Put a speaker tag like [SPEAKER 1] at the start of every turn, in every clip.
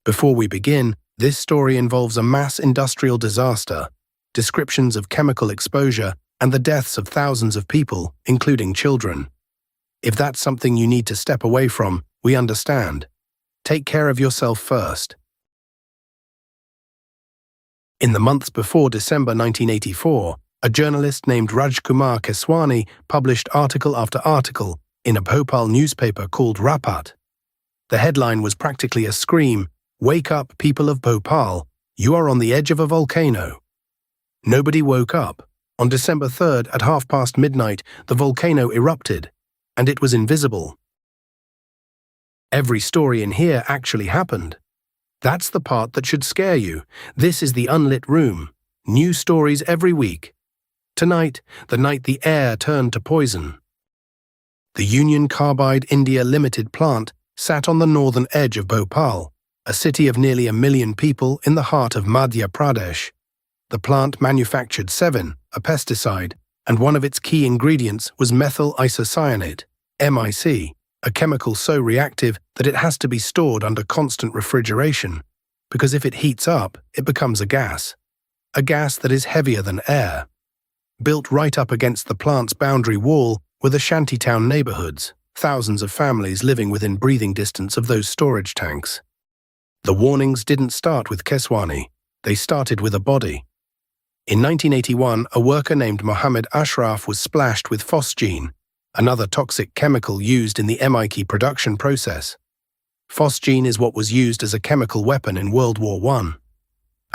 [SPEAKER 1] Before we begin, this story involves a mass industrial disaster, descriptions of chemical exposure, and the deaths of thousands of people, including children. If that's something you need to step away from, we understand. Take care of yourself first. In the months before December 1984, a journalist named Rajkumar Keswani published article after article in a Bhopal newspaper called Rapat. The headline was practically a scream, "Wake up, people of Bhopal, you are on the edge of a volcano." Nobody woke up. On December 3rd at midnight, the volcano erupted, and it was invisible. Every story in here actually happened. That's the part that should scare you. This is the Unlit Room. New stories every week. Tonight, the night the air turned to poison. The Union Carbide India Limited plant sat on the northern edge of Bhopal, a city of nearly 1 million people in the heart of Madhya Pradesh. The plant manufactured Sevin, a pesticide, and one of its key ingredients was methyl isocyanate, MIC, a chemical so reactive that it has to be stored under constant refrigeration, because if it heats up, it becomes a gas that is heavier than air. Built right up against the plant's boundary wall were the shantytown neighborhoods, thousands of families living within breathing distance of those storage tanks. The warnings didn't start with Keswani, they started with a body. In 1981, a worker named Mohammed Ashraf was splashed with phosgene, another toxic chemical used in the MIC production process. Phosgene is what was used as a chemical weapon in World War I.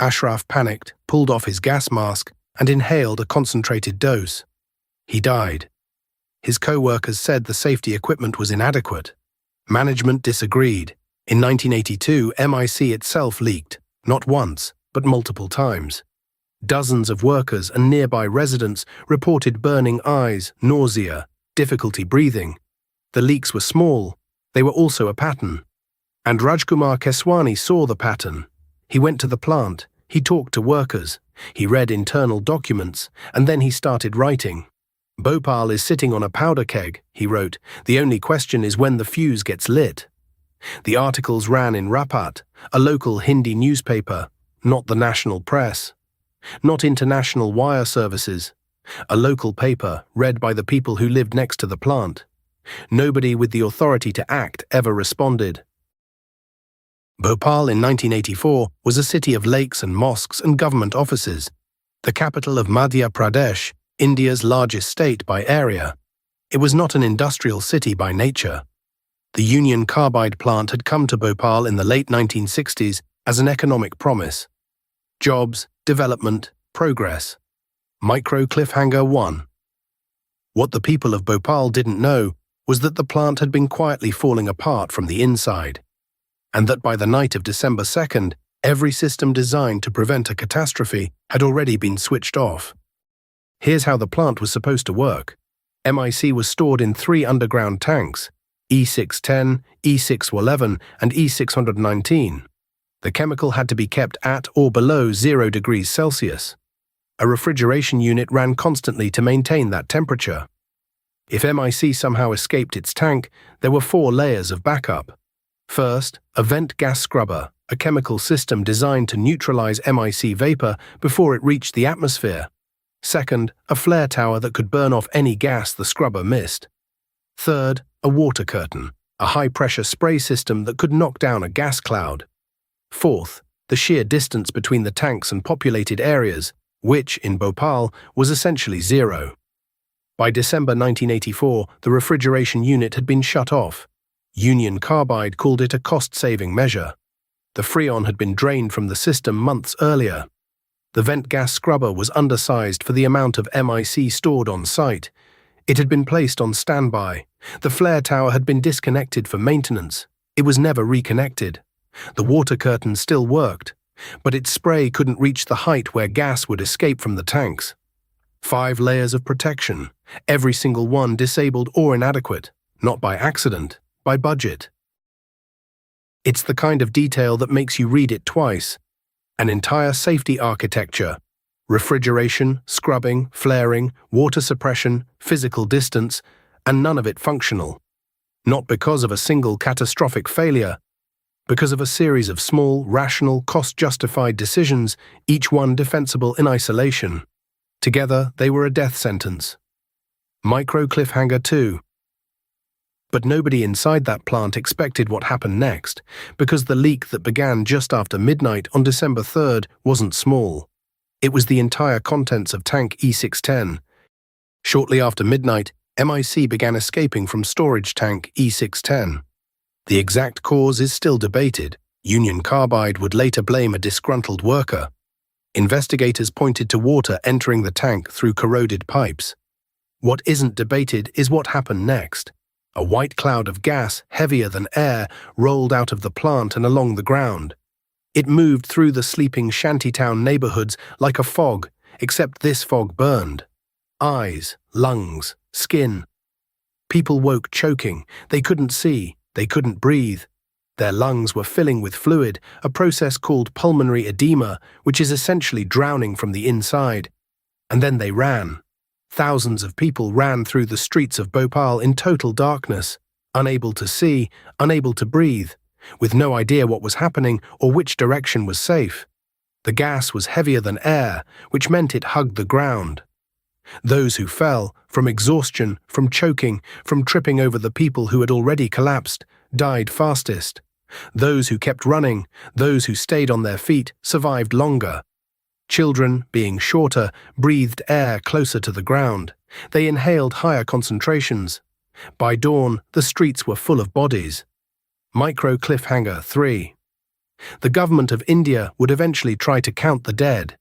[SPEAKER 1] Ashraf panicked, pulled off his gas mask, and inhaled a concentrated dose. He died. His co-workers said the safety equipment was inadequate. Management disagreed. In 1982, MIC itself leaked, not once, but multiple times. Dozens of workers and nearby residents reported burning eyes, nausea, difficulty breathing. The leaks were small, they were also a pattern. And Rajkumar Keswani saw the pattern. He went to the plant, he talked to workers, he read internal documents, and then he started writing. "Bhopal is sitting on a powder keg," he wrote. "The only question is when the fuse gets lit." The articles ran in Rapat, a local Hindi newspaper, not the national press, not international wire services, a local paper read by the people who lived next to the plant. Nobody with the authority to act ever responded. Bhopal in 1984 was a city of lakes and mosques and government offices, the capital of Madhya Pradesh, India's largest state by area. It was not an industrial city by nature. The Union Carbide plant had come to Bhopal in the late 1960s as an economic promise. Jobs, development, progress. Micro cliffhanger 1. What the people of Bhopal didn't know was that the plant had been quietly falling apart from the inside, and that by the night of December 2nd, every system designed to prevent a catastrophe had already been switched off. Here's how the plant was supposed to work. MIC was stored in 3 underground tanks, E610, E611, and E619. The chemical had to be kept at or below 0 degrees Celsius. A refrigeration unit ran constantly to maintain that temperature. If MIC somehow escaped its tank, there were 4 layers of backup. First, a vent gas scrubber, a chemical system designed to neutralize MIC vapor before it reached the atmosphere. Second, a flare tower that could burn off any gas the scrubber missed. Third, a water curtain, a high-pressure spray system that could knock down a gas cloud. Fourth, the sheer distance between the tanks and populated areas, which, in Bhopal, was essentially 0. By December 1984, the refrigeration unit had been shut off. Union Carbide called it a cost-saving measure. The freon had been drained from the system months earlier. The vent gas scrubber was undersized for the amount of MIC stored on site. It had been placed on standby. The flare tower had been disconnected for maintenance. It was never reconnected. The water curtain still worked, but its spray couldn't reach the height where gas would escape from the tanks. 5 layers of protection, every single one disabled or inadequate, not by accident, by budget. It's the kind of detail that makes you read it twice. An entire safety architecture. Refrigeration, scrubbing, flaring, water suppression, physical distance, and none of it functional. Not because of a single catastrophic failure, because of a series of small, rational, cost-justified decisions, each one defensible in isolation. Together, they were a death sentence. Micro cliffhanger 2. But nobody inside that plant expected what happened next, because the leak that began just after midnight on December 3rd wasn't small. It was the entire contents of tank E610. Shortly after midnight, MIC began escaping from storage tank E610. The exact cause is still debated. Union Carbide would later blame a disgruntled worker. Investigators pointed to water entering the tank through corroded pipes. What isn't debated is what happened next. A white cloud of gas, heavier than air, rolled out of the plant and along the ground. It moved through the sleeping shantytown neighborhoods like a fog, except this fog burned. Eyes, lungs, skin. People woke choking. They couldn't see. They couldn't breathe. Their lungs were filling with fluid, a process called pulmonary edema, which is essentially drowning from the inside. And then they ran. Thousands of people ran through the streets of Bhopal in total darkness, unable to see, unable to breathe, with no idea what was happening or which direction was safe. The gas was heavier than air, which meant it hugged the ground. Those who fell, from exhaustion, from choking, from tripping over the people who had already collapsed, died fastest. Those who kept running, those who stayed on their feet, survived longer. Children, being shorter, breathed air closer to the ground. They inhaled higher concentrations. By dawn, the streets were full of bodies. Micro cliffhanger 3. The government of India would eventually try to count the dead.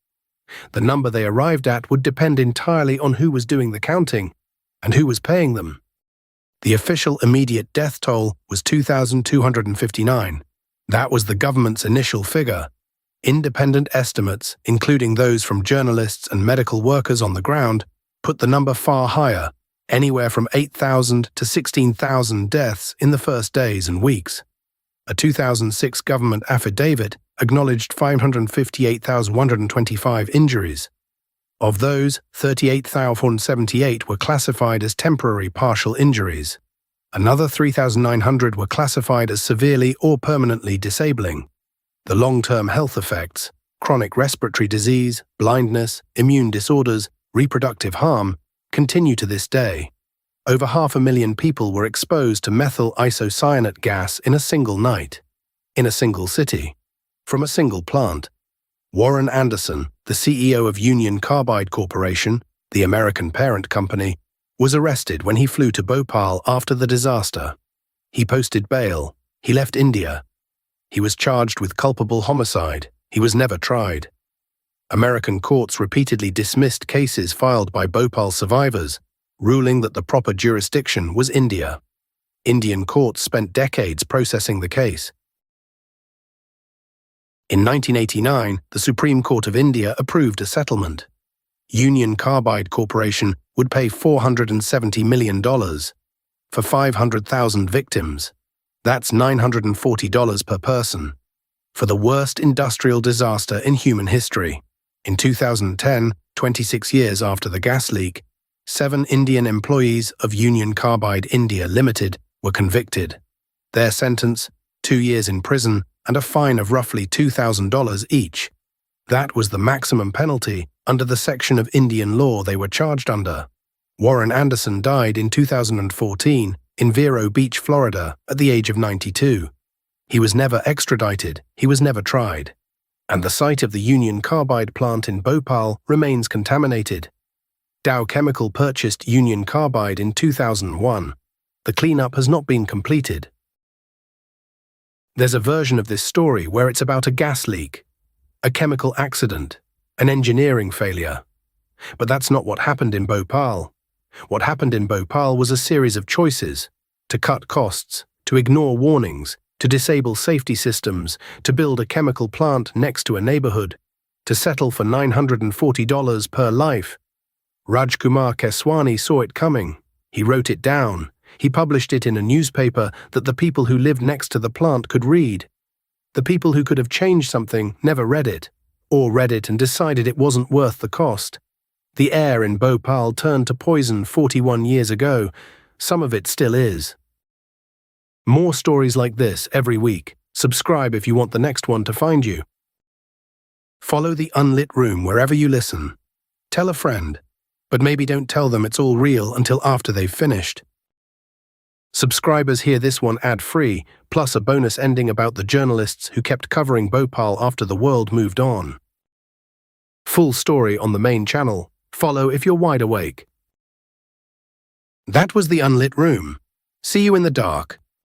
[SPEAKER 1] The number they arrived at would depend entirely on who was doing the counting and who was paying them. The official immediate death toll was 2,259. That was the government's initial figure. Independent estimates, including those from journalists and medical workers on the ground, put the number far higher, anywhere from 8,000 to 16,000 deaths in the first days and weeks. A 2006 government affidavit acknowledged 558,125 injuries. Of those, 38,478 were classified as temporary partial injuries. Another 3,900 were classified as severely or permanently disabling. The long-term health effects, chronic respiratory disease, blindness, immune disorders, reproductive harm, continue to this day. Over 500,000 people were exposed to methyl isocyanate gas in a single night, in a single city, from a single plant. Warren Anderson, the CEO of Union Carbide Corporation, the American parent company, was arrested when he flew to Bhopal after the disaster. He posted bail. He left India. He was charged with culpable homicide. He was never tried. American courts repeatedly dismissed cases filed by Bhopal survivors, ruling that the proper jurisdiction was India. Indian courts spent decades processing the case. In 1989, the Supreme Court of India approved a settlement. Union Carbide Corporation would pay $470 million for 500,000 victims. That's $940 per person, for the worst industrial disaster in human history. In 2010, 26 years after the gas leak, 7 Indian employees of Union Carbide India Limited were convicted. Their sentence, 2 years in prison and a fine of roughly $2,000 each. That was the maximum penalty under the section of Indian law they were charged under. Warren Anderson died in 2014 in Vero Beach, Florida, at the age of 92. He was never extradited, he was never tried. And the site of the Union Carbide plant in Bhopal remains contaminated. Dow Chemical purchased Union Carbide in 2001. The cleanup has not been completed. There's a version of this story where it's about a gas leak, a chemical accident, an engineering failure. But that's not what happened in Bhopal. What happened in Bhopal was a series of choices: to cut costs, to ignore warnings, to disable safety systems, to build a chemical plant next to a neighborhood, to settle for $940 per life. Rajkumar Keswani saw it coming. He wrote it down. He published it in a newspaper that the people who lived next to the plant could read. The people who could have changed something never read it, or read it and decided it wasn't worth the cost. The air in Bhopal turned to poison 41 years ago. Some of it still is. More stories like this every week. Subscribe if you want the next one to find you. Follow the Unlit Room wherever you listen. Tell a friend, but maybe don't tell them it's all real until after they've finished. Subscribers hear this one ad-free, plus a bonus ending about the journalists who kept covering Bhopal after the world moved on. Full story on the main channel. Follow if you're wide awake. That was the Unlit Room. See you in the dark.